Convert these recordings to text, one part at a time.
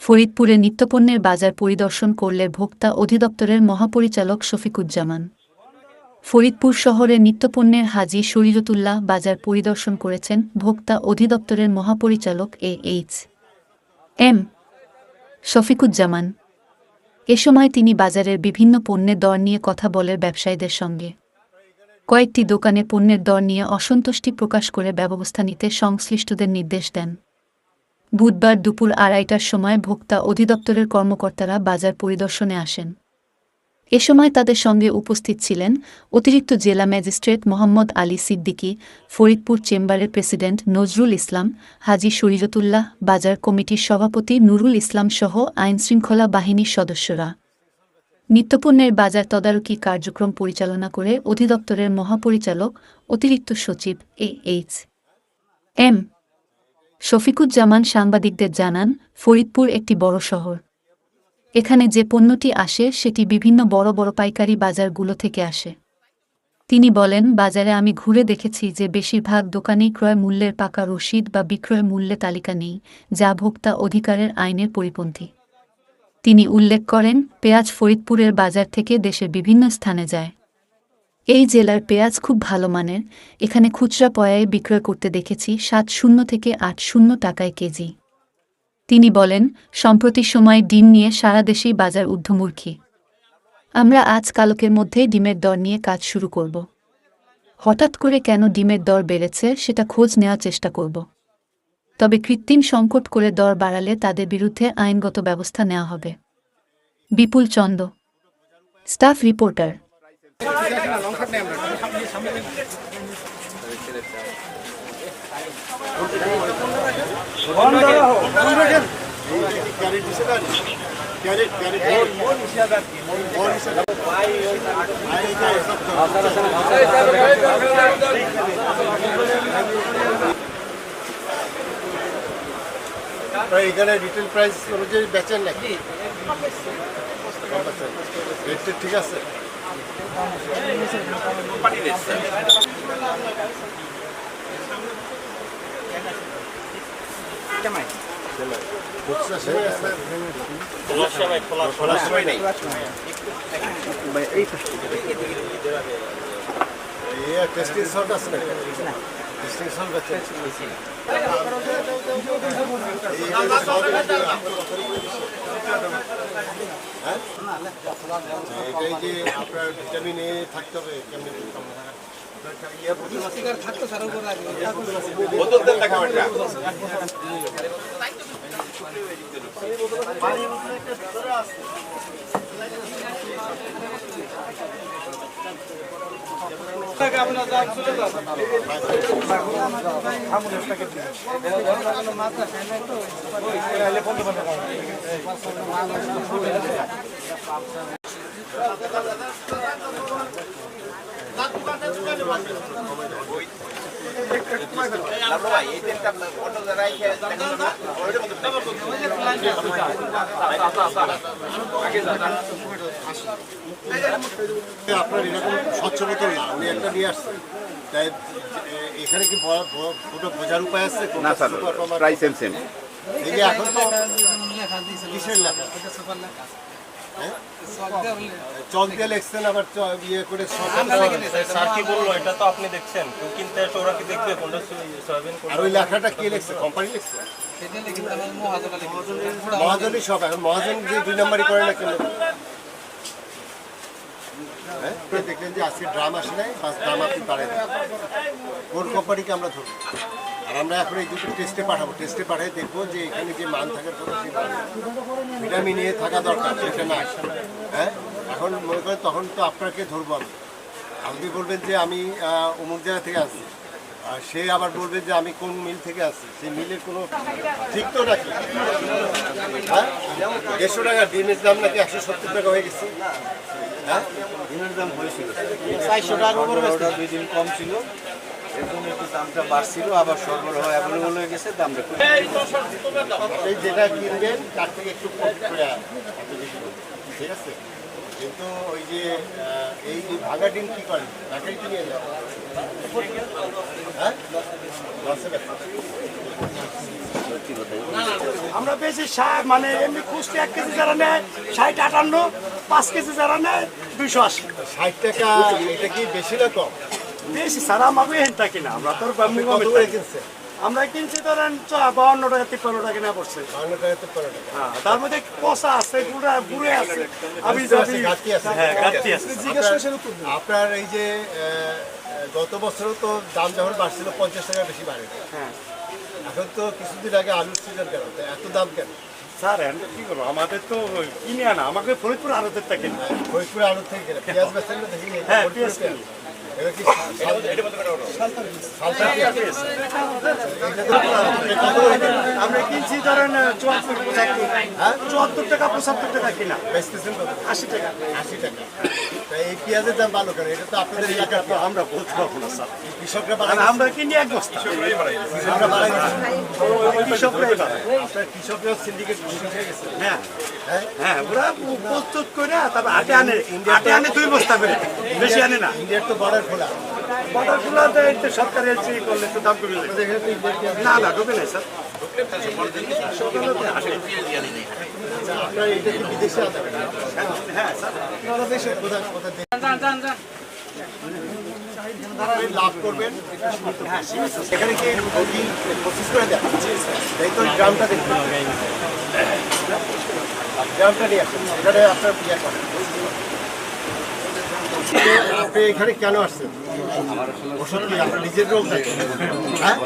ফরিদপুরে নিত্যপণ্যের বাজার পরিদর্শন করলেন ভোক্তা অধিদপ্তরের মহাপরিচালক শফিকুজ্জামান। ফরিদপুর শহরে নিত্যপণ্যের হাজী শরীয়তুল্লাহ বাজার পরিদর্শন করেছেন ভোক্তা অধিদপ্তরের মহাপরিচালক এইচ এম শফিকুজ্জামান। এ সময় তিনি বাজারের বিভিন্ন পণ্যের দর নিয়ে কথা বলেন ব্যবসায়ীদের সঙ্গে। কয়েকটি দোকানে পণ্যের দর নিয়ে অসন্তুষ্টি প্রকাশ করে ব্যবস্থা নিতে সংশ্লিষ্টদের নির্দেশ দেন। বুধবার দুপুর ২:৩০টার সময় ভোক্তা অধিদপ্তরের কর্মকর্তারা বাজার পরিদর্শনে আসেন। এ সময় তাদের সঙ্গে উপস্থিত ছিলেন অতিরিক্ত জেলা ম্যাজিস্ট্রেট মোহাম্মদ আলী সিদ্দিকী, ফরিদপুর চেম্বারের প্রেসিডেন্ট নজরুল ইসলাম, হাজী শরীয়তুল্লাহ, বাজার কমিটির সভাপতি নুরুল ইসলাম সহ আইনশৃঙ্খলা বাহিনীর সদস্যরা। নিত্যপণ্যের বাজার তদারকি কার্যক্রম পরিচালনা করে অধিদপ্তরের মহাপরিচালক অতিরিক্ত সচিব এইচ এম শফিকুজ্জামান সাংবাদিকদের জানান, ফরিদপুর একটি বড় শহর। এখানে যে পণ্যটি আসে সেটি বিভিন্ন বড় বড় পাইকারি বাজারগুলো থেকে আসে। তিনি বলেন, বাজারে আমি ঘুরে দেখেছি যে বেশিরভাগ দোকানেই ক্রয় মূল্যের পাকা রসিদ বা বিক্রয় মূল্যে তালিকা নেই, যা ভোক্তা অধিকারের আইনের পরিপন্থী। তিনি উল্লেখ করেন, পেঁয়াজ ফরিদপুরের বাজার থেকে দেশের বিভিন্ন স্থানে যায়। এই জেলার পেঁয়াজ খুব ভালো মানের। এখানে খুচরা পয়ায় বিক্রয় করতে দেখেছি ৭০ থেকে ৮০ টাকায় কেজি। তিনি বলেন, সম্প্রতি সময় ডিম নিয়ে সারা দেশেই বাজার ঊর্ধ্বমুখী। আমরা আজ কালকের মধ্যেই ডিমের দর নিয়ে কাজ শুরু করব। হঠাৎ করে কেন ডিমের দর বেড়েছে সেটা খোঁজ নেওয়ার চেষ্টা করব। তবে কৃত্রিম সংকট করে দর বাড়ালে তাদের বিরুদ্ধে আইনগত ব্যবস্থা নেওয়া হবে। বিপুল চন্দ, স্টাফ রিপোর্টার। এখানে রিটেল প্রাইস অনুযায়ী বেচেন নাকি? রেটটা ঠিক আছে? টেস্টিং সল্ট আছে না? টেস্টিং সল্ট আছে। এটাই যে আপনার ভিটামিন এ থাকতে হবে কেমনি আপনার এরকম স্বচ্ছ বোতল না, উনি একটা নিয়ে আসছেন। তাই এখানে কি বোঝার উপায় আছে? না স্যার, প্রায় সেম সেম। এই যে এখন তো কিসের লেখা? চক দিয়ে লিখছেন, আবার ইয়ে করে স্যার কি বললো এটা তো আপনি দেখছেন, কেউ কিনতে এসে ওরা কি দেখবে কোনটা সয়াবিন? আর ওই লেখাটা কে লিখছে? কোম্পানি লিখছে? মহাজনই সব। এখন মহাজন যে ২ নম্বরই করে না কেন? হ্যাঁ, দেখলেন যে আজকে ড্রাম আসে নাই, ড্রাম আপনি পারেন কোন কোম্পানিকে আমরা ধরবো। আর আমরা এখন এই দুটো টেস্টে পাঠাবো। টেস্টে পাঠিয়ে দেখবো যে এখানে যে মান থাকার কথা, ভিটামিন এ থাকা দরকার, সেটা না। হ্যাঁ, এখন মনে করেন তখন তো আপনাকে ধরবো আমি। আপনি বলবেন যে আমি অমুক জায়গা থেকে আসছি, আর সে আবার বলবে যে আমি কোন মিল থেকে আসছি। সেই মিলের কোনো ঠিক তো নাকি? হ্যাঁ, ১৫০ টাকা ডিমের দাম নাকি ১৭০ টাকা হয়ে গেছে। হ্যাঁ, ডিমের দাম হয়েছিল ৪০০ টাকার উপরে, ২ দিন কম ছিল, এর জন্য একটু দামটা বাড়ছিল। আবার সরবরাহ অ্যাভেলেবল হয়ে গেছে, দামটা যেটা কিনবেন তার থেকে একটু কম করে, ঠিক আছে? কিন্তু ওই যে এই ভাগা ডিম কী করেন? ঢাকায় কিনে যান। হ্যাঁ, আমরা বেশি মানে এমনি খুচরি 1 কেজি যারা নেয় 60-58, 5 কেজি যারা নেয় 280। 60 টাকা এটা কি বেশি না কম? বেশি স্যার, আমাকে হেনটা কিনা আমরা তো আপনি কত করে কিনছেন? আমরা কিনছি ধরেন 52 টাকা 53 টাকা কিনা পড়ছে। 52 টাকা 53 টাকা। হ্যাঁ, তার মধ্যে কষা আছে, বুড়ে আছে, আমি ঘাটতি আছে। হ্যাঁ, ঘাটতি আছে। আপনার এই যে গত বছরও তো দাম যখন বাড়ছিল 50 টাকা বেশি বাড়ে। হ্যাঁ এখন তো কিছুদিন আগে আলুর সিজন কেন, তো এত দাম কেন? স্যার, এখন কি করবো, আমাদের তো কিনে আনা, আমাকে ফরিদপুর আড়তের টা কিনা। ফরিদপুরে আলুর থেকে কেন? পেঁয়াজ বেচেন না দেখি? হ্যাঁ, পেঁয়াজ কিনি। এটা কি সালতা পেঁয়াজ? আমরা কিনছি ধরেন 74-75, হ্যাঁ? 74 টাকা 75 টাকা কিনা, বেচতেছেন কত? 80 টাকা। 80 টাকা। তা এই পেঁয়াজের দাম ভালো কেন? এটা তো আপনাদের এলাকার তো আমরা বলতে পারবো না স্যার, কৃষকরা কারণ বাড়ায় আমরা কিনি 1 বস্তা, কৃষকরা বাড়ায় দিচ্ছে। কৃষকরাই বাড়ায়। আপনার কৃষকরা সিন্ডিকেট হয়ে গেছে। হ্যাঁ হ্যাঁ? হ্যাঁ, ওরা প্রস্তুত করে তারপর হাটে আনে 2 বস্তা করে, বেশি আনে না। ইন্ডিয়ার তো বর্ডার খোলা। বর্ডারগুলোতে একটু সরকারি করলে একটু দাম কমে যায়। এখানে তো ইন্ডিয়ার পেঁয়াজ। না না, ঢোকে নাই স্যার। আচ্ছা, আপনার এটা কি বিদেশে আছে? হ্যাঁ স্যার, বাংলাদেশে কোথায় কোথায় আপনি লাভ করবেন। এখানে কি প্রসেস করে দেন? এই তো গ্রামটা দেখুন, গ্রামটা নিয়ে আসেন, এখানে আপনার ইয়ে করেন। আপনি এখানে কেন আসছেন? ওষুধ কি আপনার নিজের রোগ নাকি? হ্যাঁ,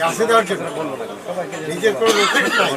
গাছে দেওয়ার জন্য। নিজের কোনো রোগ নাই।